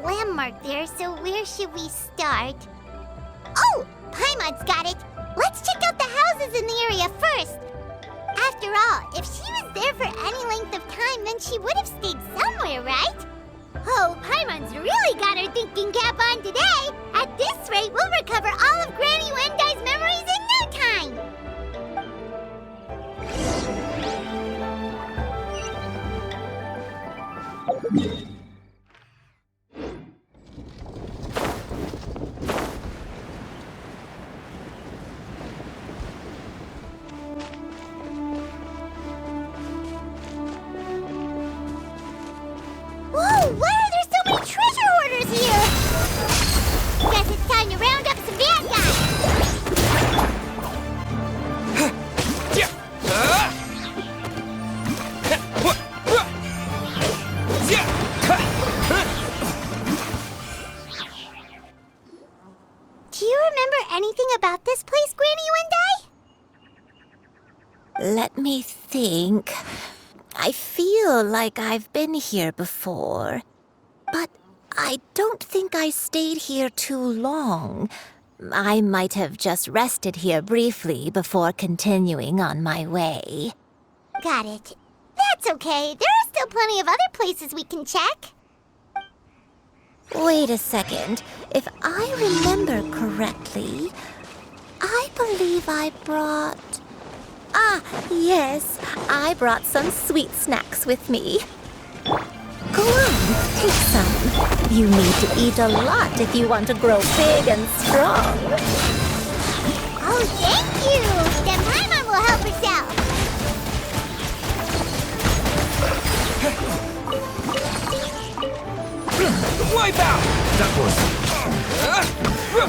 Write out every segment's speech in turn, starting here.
landmark there, so where should we start? Oh! Paimon's got it! Let's check out the houses in the area first! After all, if she was there for any length of time, then she would have stayed somewhere, right? Oh, Paimon's really got her thinking cap on today! At this rate, we'll recover all of Granny Wendai's memories in no time! Whoa, why are there so many treasure hoarders here? Guess it's time to round up some bad guys. Do you remember anything about this place, Granny Wendai? Let me think. I feel like I've been here before, but I don't think I stayed here too long. I might have just rested here briefly before continuing on my way. Got it. That's okay. There are still plenty of other places we can check. Wait a second. If I remember correctly, I believe I brought... Ah, yes. I brought some sweet snacks with me. Go on, take some. You need to eat a lot if you want to grow big and strong. Oh, thank you! Then Paimon will help herself. Wipe out! That was... A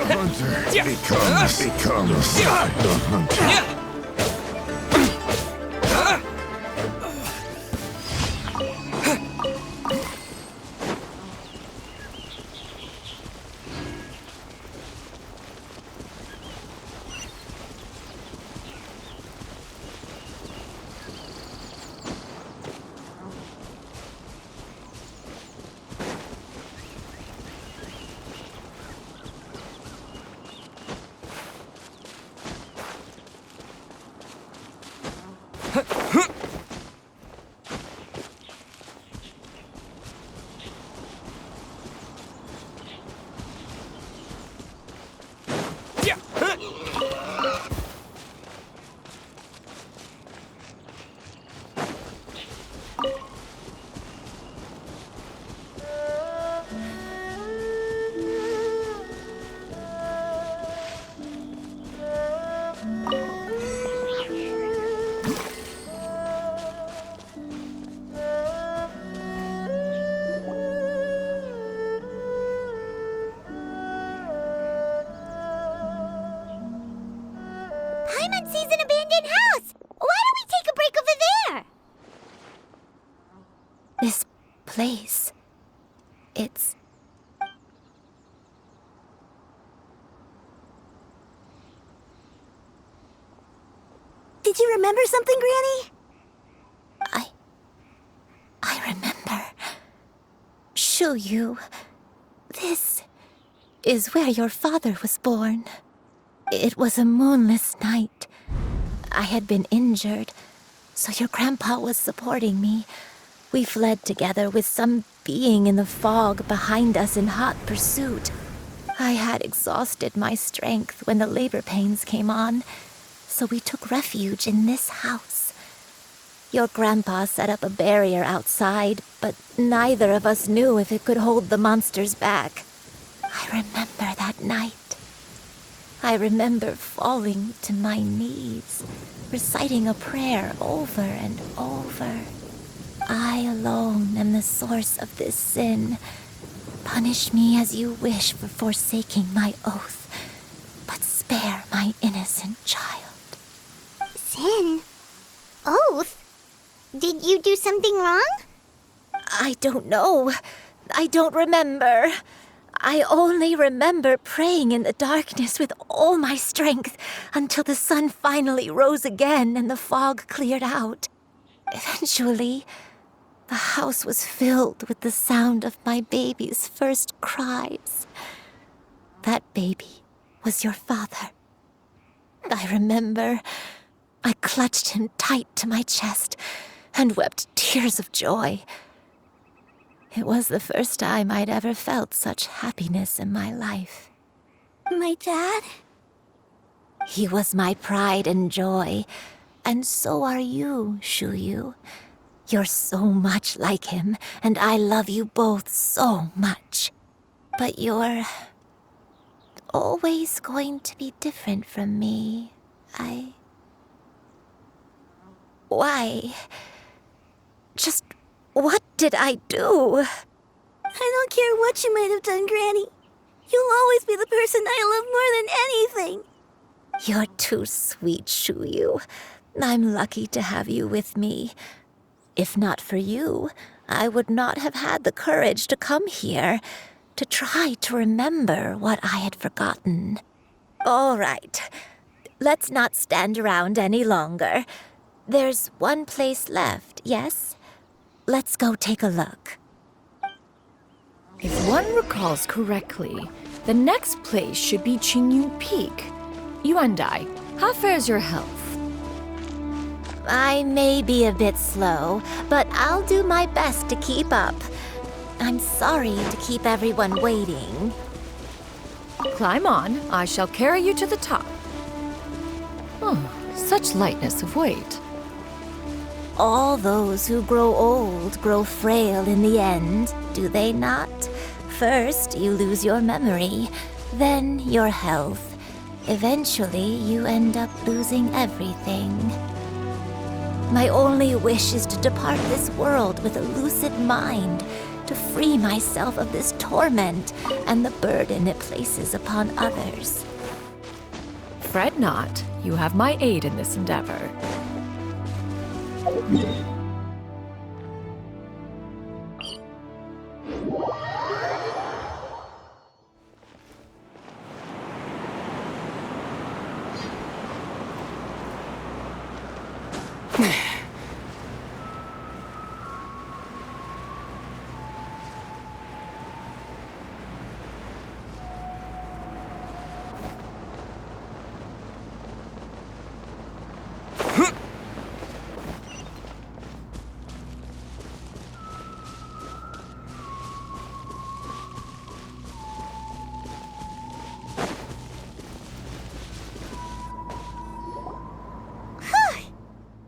hunter becomes the hunter. Paimon sees an abandoned house! Why don't we take a break over there? This place... it's... Did you remember something, Granny? I remember. Xianyun. This is where your father was born. It was a moonless night. I had been injured, so your grandpa was supporting me. We fled together with some being in the fog behind us in hot pursuit. I had exhausted my strength when the labor pains came on, so we took refuge in this house. Your grandpa set up a barrier outside, but neither of us knew if it could hold the monsters back. I remember that night. I remember falling to my knees, reciting a prayer over and over. I alone am the source of this sin. Punish me as you wish for forsaking my oath, but spare my innocent child. Sin? Oath? Did you do something wrong? I don't know. I don't remember. I only remember praying in the darkness with all my strength until the sun finally rose again and the fog cleared out. Eventually, The house was filled with the sound of my baby's first cries. That baby was your father. I remember I clutched him tight to my chest and wept tears of joy. It was the first time I'd ever felt such happiness in my life. My dad? He was my pride and joy, and so are you, Xianyun. You're so much like him, and I love you both so much. But you're always going to be different from me. Why? Just what did I do? I don't care what you might have done, Granny. You'll always be the person I love more than anything. You're too sweet, Xianyun. I'm lucky to have you with me. If not for you, I would not have had the courage to come here, to try to remember what I had forgotten. All right, let's not stand around any longer. There's one place left, yes? Let's go take a look. If one recalls correctly, the next place should be Xianyun Peak. Yuandai, how fares your health? I may be a bit slow, but I'll do my best to keep up. I'm sorry to keep everyone waiting. Climb on, I shall carry you to the top. Oh, such lightness of weight. All those who grow old grow frail in the end, do they not? First, you lose your memory, then your health. Eventually, you end up losing everything. My only wish is to depart this world with a lucid mind, to free myself of this torment and the burden it places upon others. Fret not, you have my aid in this endeavor.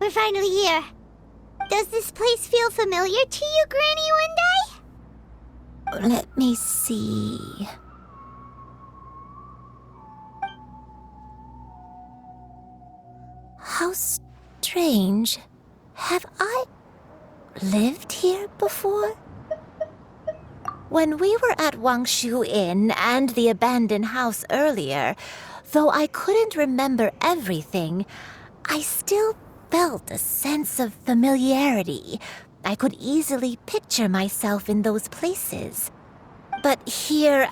We're finally here. Does this place feel familiar to you, Granny One Day? Let me see. How strange. Have I lived here before? When we were at Wangshu Inn and the abandoned house earlier, though I couldn't remember everything, I still felt a sense of familiarity. I could easily picture myself in those places. But here,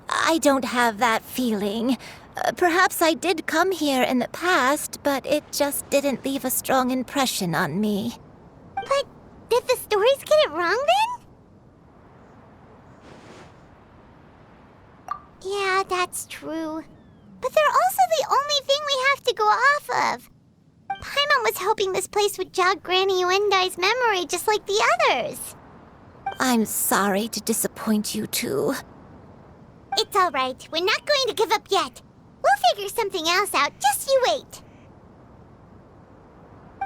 I don't have that feeling. Perhaps I did come here in the past, but it just didn't leave a strong impression on me. But did the stories get it wrong then? Yeah, that's true. But they're also the only thing we have to go off of. Paimon was hoping this place would jog Granny Yuendai's memory just like the others. I'm sorry to disappoint you too. It's all right. We're not going to give up yet. We'll figure something else out. Just you wait.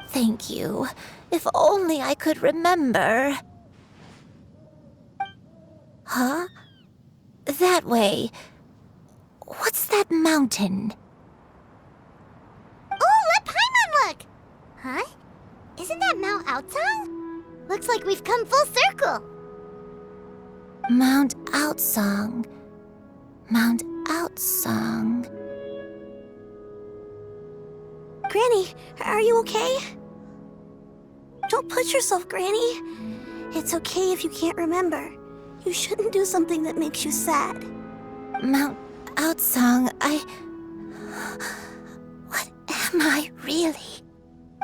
Thank you. If only I could remember. Huh? That way. What's that mountain? Oh, let Paimon look! Huh? Isn't that Mount Outsong? Looks like we've come full circle. Mount Outsong. Mount Outsong. Granny, are you okay? Don't push yourself, Granny. It's okay if you can't remember. You shouldn't do something that makes you sad. Mount Outsong, What am I really?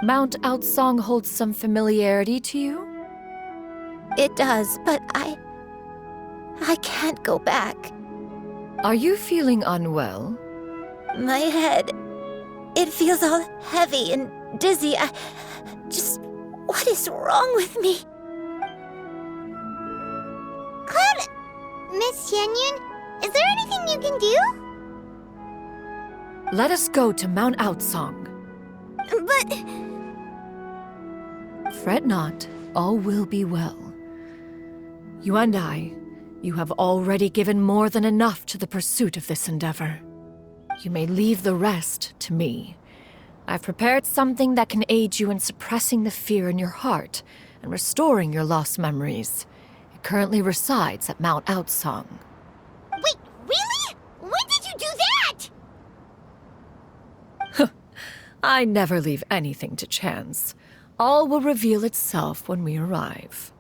Mount Outsong holds some familiarity to you? It does, but I can't go back. Are you feeling unwell? My head, it feels all heavy and dizzy. What is wrong with me? Cloud, Miss Xianyun, is there anything you can do? Let us go to Mount Outsong. But... Fret not, all will be well. You and I, you have already given more than enough to the pursuit of this endeavor. You may leave the rest to me. I've prepared something that can aid you in suppressing the fear in your heart and restoring your lost memories. It currently resides at Mount Outsong. Wait, really? When did you do that? I never leave anything to chance. All will reveal itself when we arrive.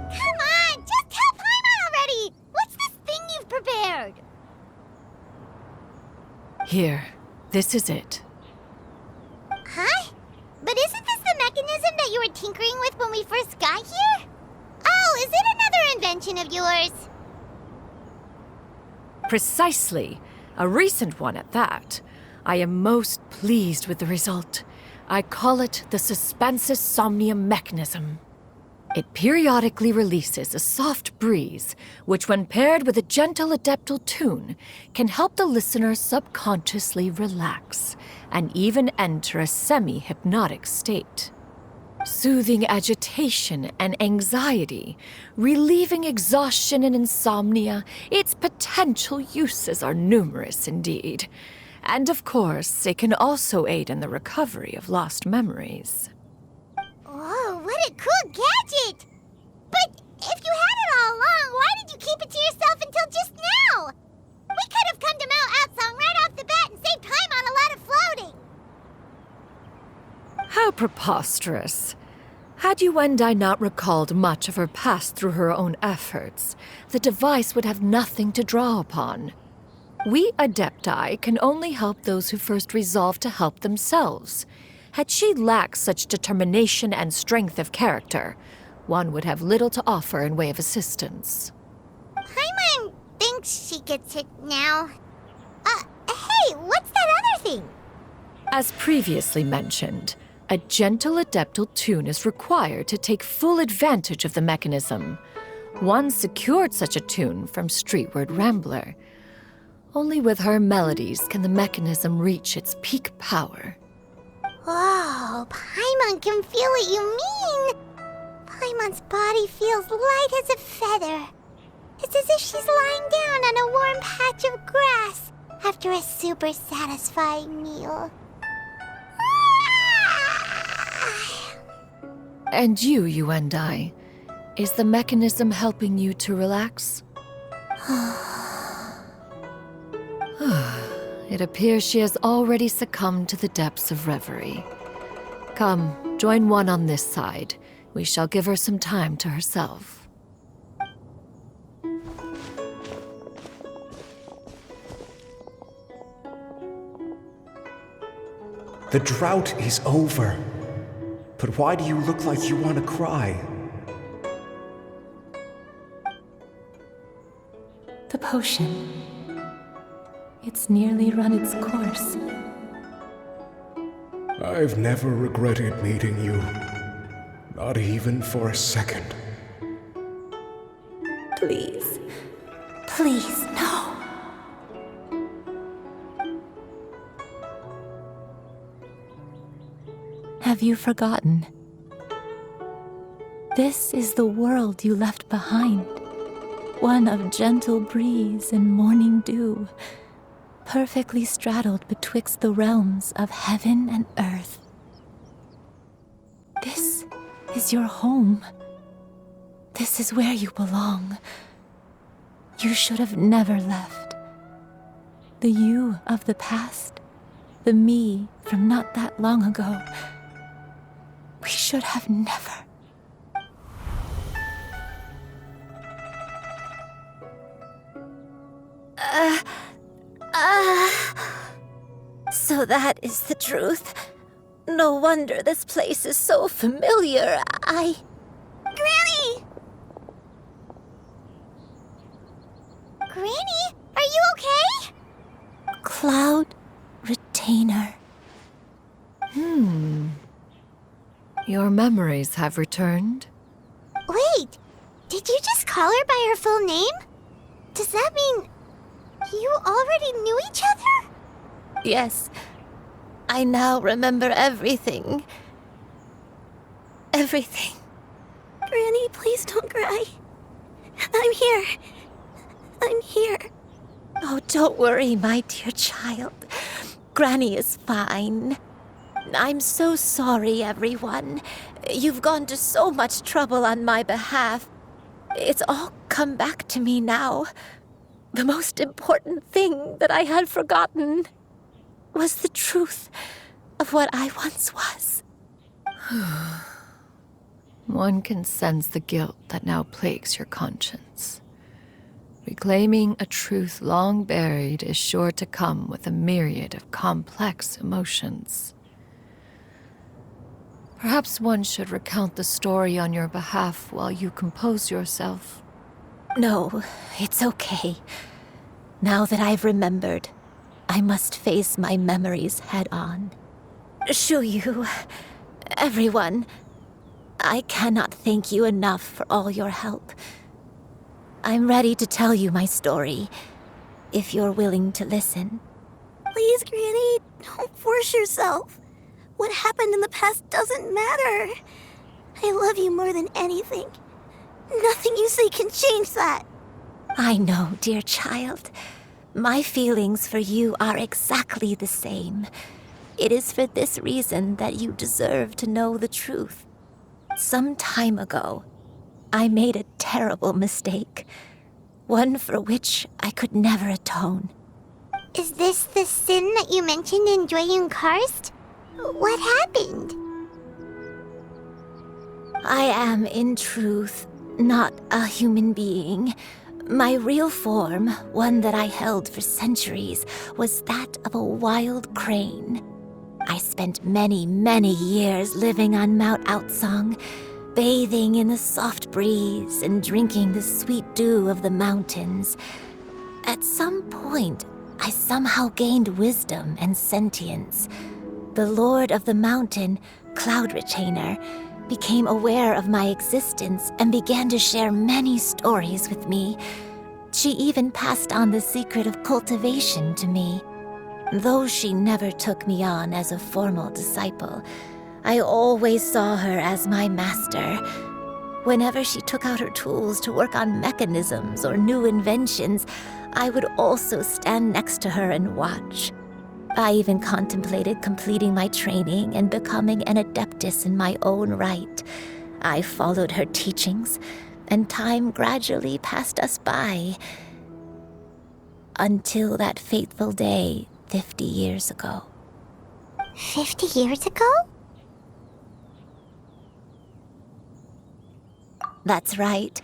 Come on, just tell Paimon already! What's this thing you've prepared? Here, this is it. Huh? But isn't this the mechanism that you were tinkering with when we first got here? Oh, is it another invention of yours? Precisely. A recent one at that. I am most pleased with the result. I call it the Suspensus Somnium mechanism. It periodically releases a soft breeze, which when paired with a gentle adeptal tune, can help the listener subconsciously relax and even enter a semi-hypnotic state. Soothing agitation and anxiety, relieving exhaustion and insomnia, its potential uses are numerous indeed. And of course, it can also aid in the recovery of lost memories. Whoa, what a cool gadget! But if you had it all along, why did you keep it to yourself until just now? We could have come to Mount Outsong right off the bat and saved Paimon a lot of floating. How preposterous. Had you and I not recalled much of her past through her own efforts, the device would have nothing to draw upon. We Adepti can only help those who first resolve to help themselves. Had she lacked such determination and strength of character, one would have little to offer in way of assistance. Paimon thinks she gets it now. Hey, what's that other thing? As previously mentioned, a gentle adeptal tune is required to take full advantage of the mechanism. One secured such a tune from Streetward Rambler. Only with her melodies can the mechanism reach its peak power. Whoa, Paimon can feel what you mean. Paimon's body feels light as a feather. It's as if she's lying down on a warm patch of grass after a super satisfying meal. And you and I, is the mechanism helping you to relax? It appears she has already succumbed to the depths of reverie. Come, join one on this side. We shall give her some time to herself. The drought is over. But why do you look like you want to cry? The potion. It's nearly run its course. I've never regretted meeting you. Not even for a second. Please. Please, no. Have you forgotten? This is the world you left behind. One of gentle breeze and morning dew, perfectly straddled betwixt the realms of heaven and earth. This is your home. This is where you belong. You should have never left. The you of the past, the me from not that long ago. We should have never. So that is the truth. No wonder this place is so familiar. Granny! Granny, are you okay? Cloud Retainer. Your memories have returned? Wait, did you just call her by her full name? Does that mean you already knew each other? Yes. I now remember everything. Everything. Granny, please don't cry. I'm here. I'm here. Oh, don't worry, my dear child. Granny is fine. I'm so sorry, everyone. You've gone to so much trouble on my behalf. It's all come back to me now. The most important thing that I had forgotten was the truth of what I once was. One can sense the guilt that now plagues your conscience. Reclaiming a truth long buried is sure to come with a myriad of complex emotions. Perhaps one should recount the story on your behalf while you compose yourself. No, it's okay. Now that I've remembered, I must face my memories head on. Shuyu, everyone, I cannot thank you enough for all your help. I'm ready to tell you my story, if you're willing to listen. Please, Granny, don't force yourself. What happened in the past doesn't matter. I love you more than anything. Nothing you say can change that. I know, dear child. My feelings for you are exactly the same. It is for this reason that you deserve to know the truth. Some time ago, I made a terrible mistake. One for which I could never atone. Is this the sin that you mentioned in Xianyun Karst? What happened? I am, in truth, not a human being. My real form, one that I held for centuries, was that of a wild crane. I spent many, many years living on Mount Outsong, bathing in the soft breeze and drinking the sweet dew of the mountains. At some point, I somehow gained wisdom and sentience. The Lord of the Mountain, Cloud Retainer, became aware of my existence and began to share many stories with me. She even passed on the secret of cultivation to me. Though she never took me on as a formal disciple, I always saw her as my master. Whenever she took out her tools to work on mechanisms or new inventions, I would also stand next to her and watch. I even contemplated completing my training and becoming an adeptus in my own right. I followed her teachings, and time gradually passed us by. Until that fateful day 50 years ago. 50 years ago? That's right.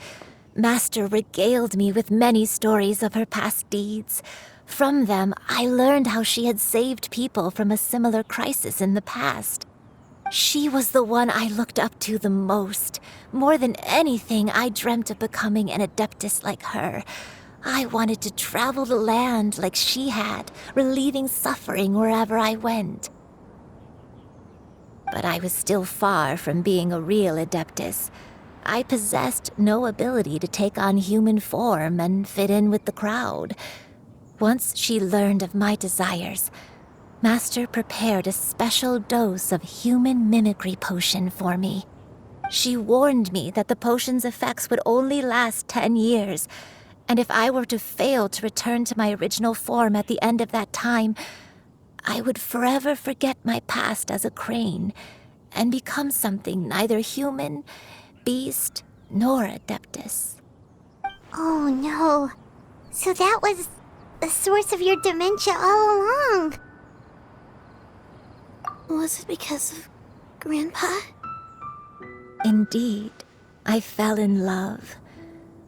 Master regaled me with many stories of her past deeds. From them, I learned how she had saved people from a similar crisis in the past. She was the one I looked up to the most. More than anything, I dreamt of becoming an adeptus like her. I wanted to travel the land like she had, relieving suffering wherever I went. But I was still far from being a real adeptus. I possessed no ability to take on human form and fit in with the crowd. Once she learned of my desires, Master prepared a special dose of human mimicry potion for me. She warned me that the potion's effects would only last 10 years, and if I were to fail to return to my original form at the end of that time, I would forever forget my past as a crane and become something neither human, beast, nor adeptus. Oh no. So that was the source of your dementia all along. Was it because of Grandpa? Indeed, I fell in love.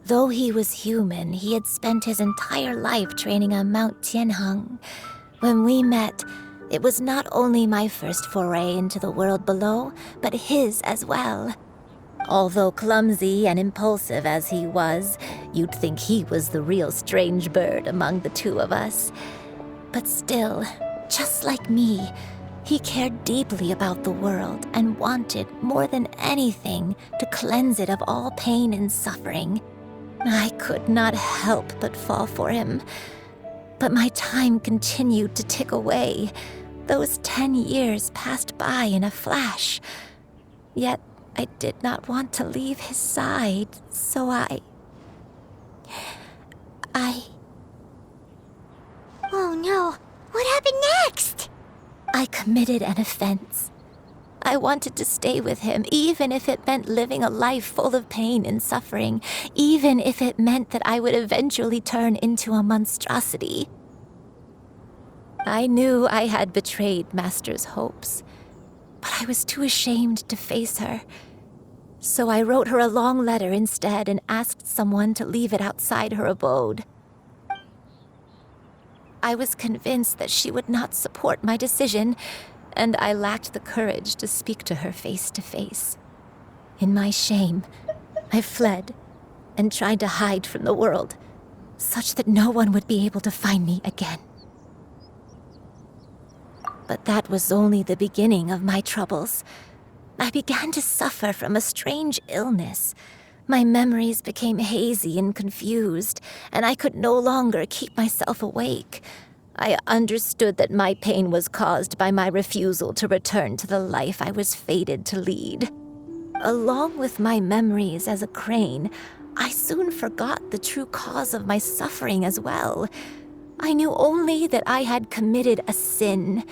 Though he was human, he had spent his entire life training on Mount Tianheng. When we met, it was not only my first foray into the world below, but his as well. Although clumsy and impulsive as he was, you'd think he was the real strange bird among the two of us. But still, just like me, he cared deeply about the world and wanted, more than anything, to cleanse it of all pain and suffering. I could not help but fall for him. But my time continued to tick away. Those 10 years passed by in a flash. Yet I did not want to leave his side, so I... Oh no. What happened next? I committed an offense. I wanted to stay with him, even if it meant living a life full of pain and suffering, even if it meant that I would eventually turn into a monstrosity. I knew I had betrayed Master's hopes, but I was too ashamed to face her. So I wrote her a long letter instead and asked someone to leave it outside her abode. I was convinced that she would not support my decision, and I lacked the courage to speak to her face to face. In my shame, I fled and tried to hide from the world, such that no one would be able to find me again. But that was only the beginning of my troubles. I began to suffer from a strange illness. My memories became hazy and confused, and I could no longer keep myself awake. I understood that my pain was caused by my refusal to return to the life I was fated to lead. Along with my memories as a crane, I soon forgot the true cause of my suffering as well. I knew only that I had committed a sin.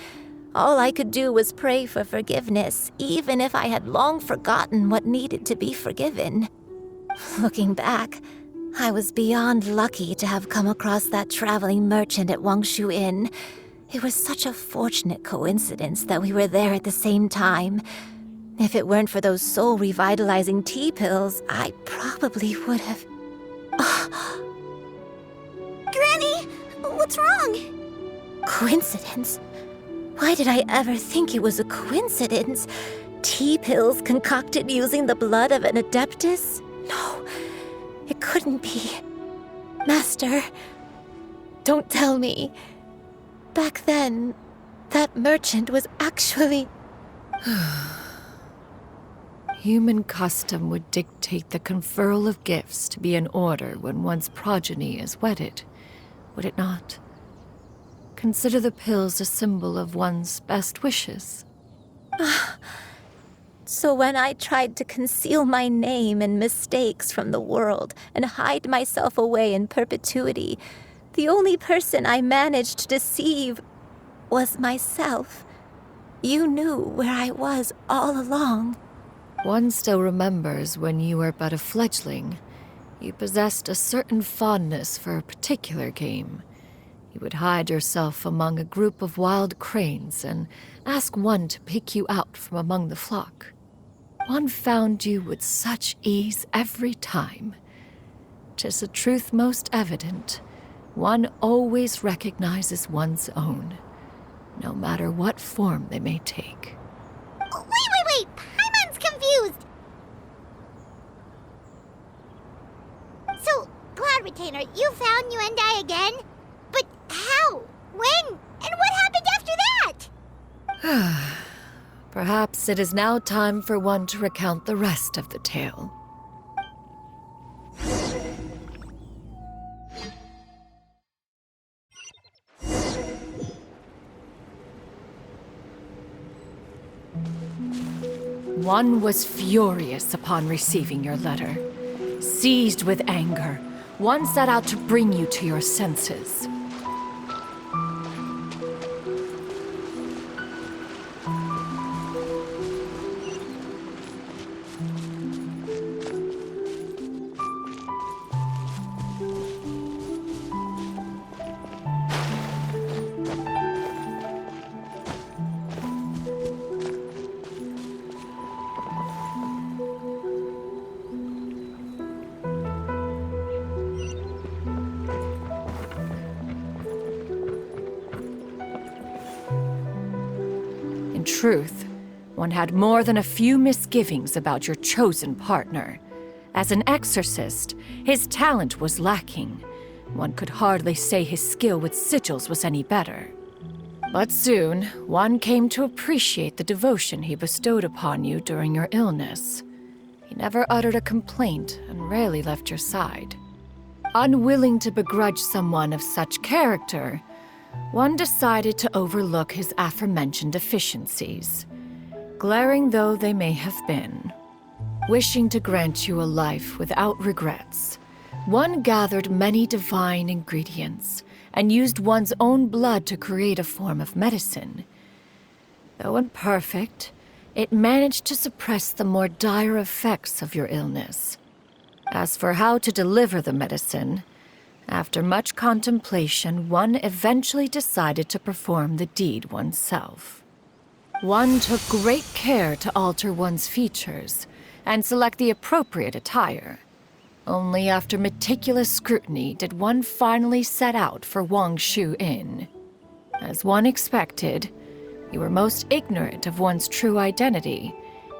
All I could do was pray for forgiveness, even if I had long forgotten what needed to be forgiven. Looking back, I was beyond lucky to have come across that traveling merchant at Wangshu Inn. It was such a fortunate coincidence that we were there at the same time. If it weren't for those soul-revitalizing tea pills, I probably would have... Granny! What's wrong? Coincidence? Why did I ever think it was a coincidence? Tea pills concocted using the blood of an adeptus? No, it couldn't be. Master, don't tell me. Back then, that merchant was actually... Human custom would dictate the conferral of gifts to be in order when one's progeny is wedded, would it not? Consider the pills a symbol of one's best wishes. So when I tried to conceal my name and mistakes from the world and hide myself away in perpetuity, the only person I managed to deceive was myself. You knew where I was all along. One still remembers when you were but a fledgling. You possessed a certain fondness for a particular game. You would hide yourself among a group of wild cranes and ask one to pick you out from among the flock. One found you with such ease every time. 'Tis a truth most evident. One always recognizes one's own, no matter what form they may take. Wait! Paimon's confused! So, Cloud Retainer, you found Yuendai again? But how? When? And what happened after that? Perhaps it is now time for one to recount the rest of the tale. One was furious upon receiving your letter. Seized with anger, one set out to bring you to your senses. In truth, one had more than a few misgivings about your chosen partner. As an exorcist, his talent was lacking. One could hardly say his skill with sigils was any better. But soon, one came to appreciate the devotion he bestowed upon you during your illness. He never uttered a complaint and rarely left your side. Unwilling to begrudge someone of such character, one decided to overlook his aforementioned deficiencies, glaring though they may have been. Wishing to grant you a life without regrets, one gathered many divine ingredients and used one's own blood to create a form of medicine. Though imperfect, it managed to suppress the more dire effects of your illness. As for how to deliver the medicine, after much contemplation, one eventually decided to perform the deed oneself. One took great care to alter one's features and select the appropriate attire. Only after meticulous scrutiny did one finally set out for Wangshu Inn. As one expected, you were most ignorant of one's true identity.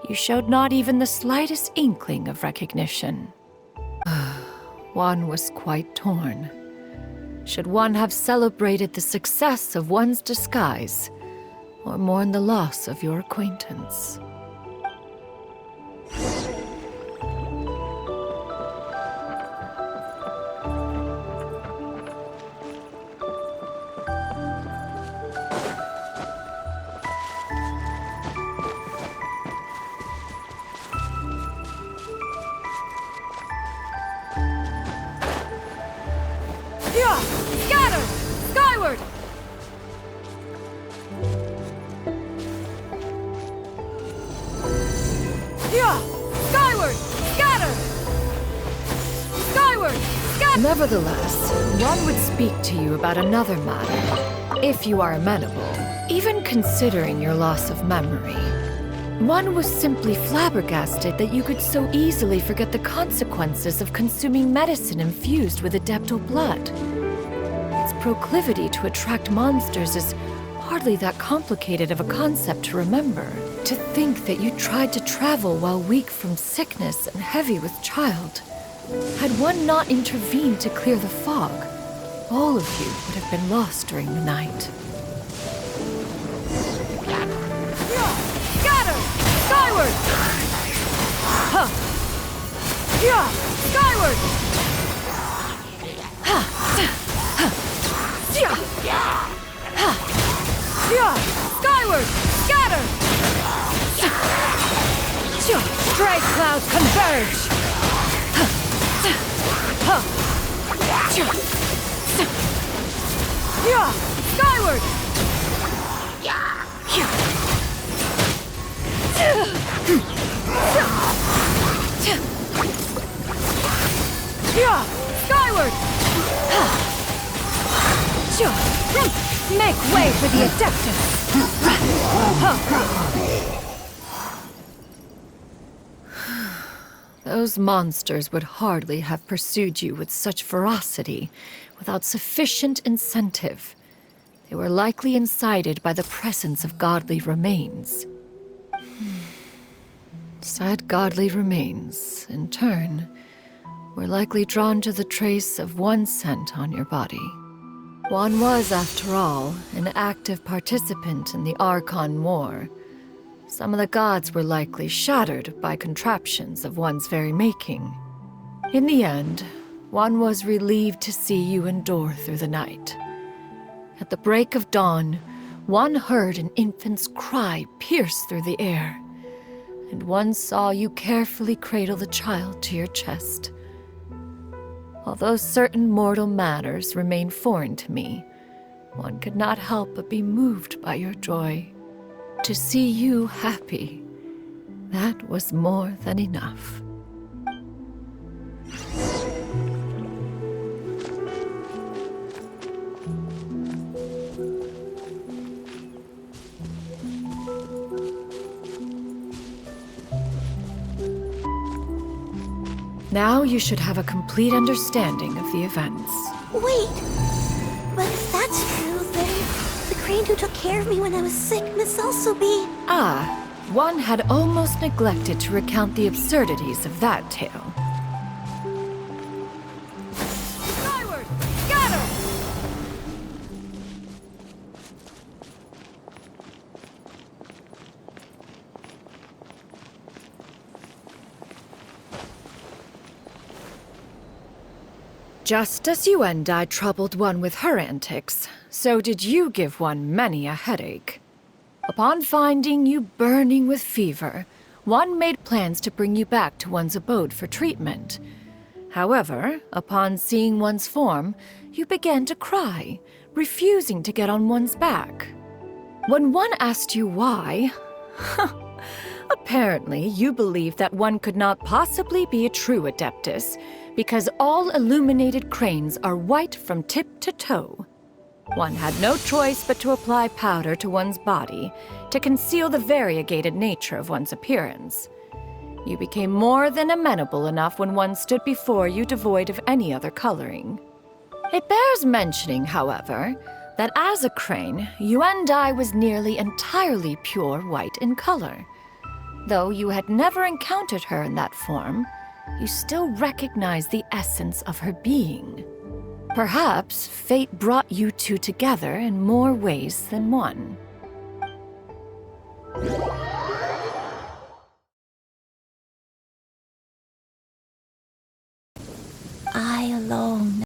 You showed not even the slightest inkling of recognition. One was quite torn. Should one have celebrated the success of one's disguise, or mourn the loss of your acquaintance? Yeah! Scatter! Skyward! Yeah! Skyward! Scatter! Skyward! Scatter! Nevertheless, one would speak to you about another matter, if you are amenable, even considering your loss of memory. One was simply flabbergasted that you could so easily forget the consequences of consuming medicine infused with adeptal blood. Its proclivity to attract monsters is hardly that complicated of a concept to remember. To think that you tried to travel while weak from sickness and heavy with child. Had one not intervened to clear the fog, all of you would have been lost during the night. Scatter! Skyward! Huh! Yeah! Skyward! Yeah! Skyward! Scatter! Stray clouds converge! Yeah! Skyward! Yeah! Skyward! Make way for the Adeptus! Those monsters would hardly have pursued you with such ferocity without sufficient incentive. They were likely incited by the presence of godly remains. Said godly remains, in turn, were likely drawn to the trace of one scent on your body. One was, after all, an active participant in the Archon War. Some of the gods were likely shattered by contraptions of one's very making. In the end, one was relieved to see you endure through the night. At the break of dawn, one heard an infant's cry pierce through the air, and one saw you carefully cradle the child to your chest. Although certain mortal matters remain foreign to me, one could not help but be moved by your joy. To see you happy, that was more than enough. Now you should have a complete understanding of the events. Wait! But if that's true, then the crane who took care of me when I was sick must also be... Ah, one had almost neglected to recount the absurdities of that tale. Skyward! Scatter! Just as you and I troubled one with her antics, so did you give one many a headache. Upon finding you burning with fever, one made plans to bring you back to one's abode for treatment. However, upon seeing one's form, you began to cry, refusing to get on one's back. When one asked you why, apparently you believed that one could not possibly be a true Adeptus, because all illuminated cranes are white from tip to toe. One had no choice but to apply powder to one's body to conceal the variegated nature of one's appearance. You became more than amenable enough when one stood before you devoid of any other coloring. It bears mentioning, however, that as a crane, Yuendai was nearly entirely pure white in color. Though you had never encountered her in that form, you still recognize the essence of her being. Perhaps fate brought you two together in more ways than one. I alone